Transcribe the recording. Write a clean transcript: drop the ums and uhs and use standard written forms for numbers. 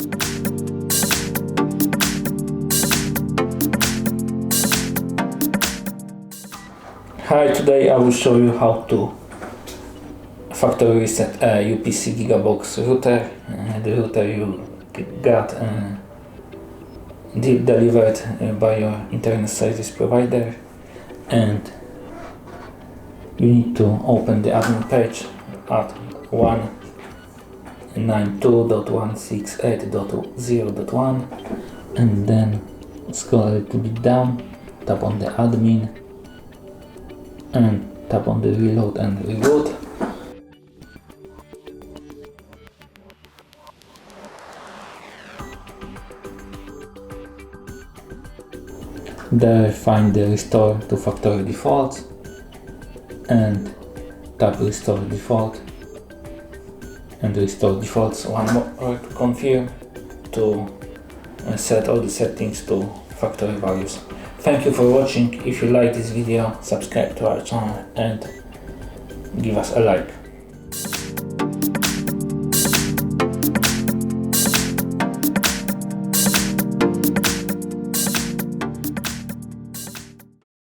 Hi, today I will show you how to factory reset a UPC Giga Box router. The router you got delivered by your internet service provider, and you need to open the admin page at 192.168.0.1 and then scroll a little bit down, tap on the admin and tap on the reload and reboot. There find the restore to factory defaults and tap restore default and restore defaults one more to confirm to set all the settings to factory values. Thank you for watching. If you like this video, subscribe to our channel and give us a like.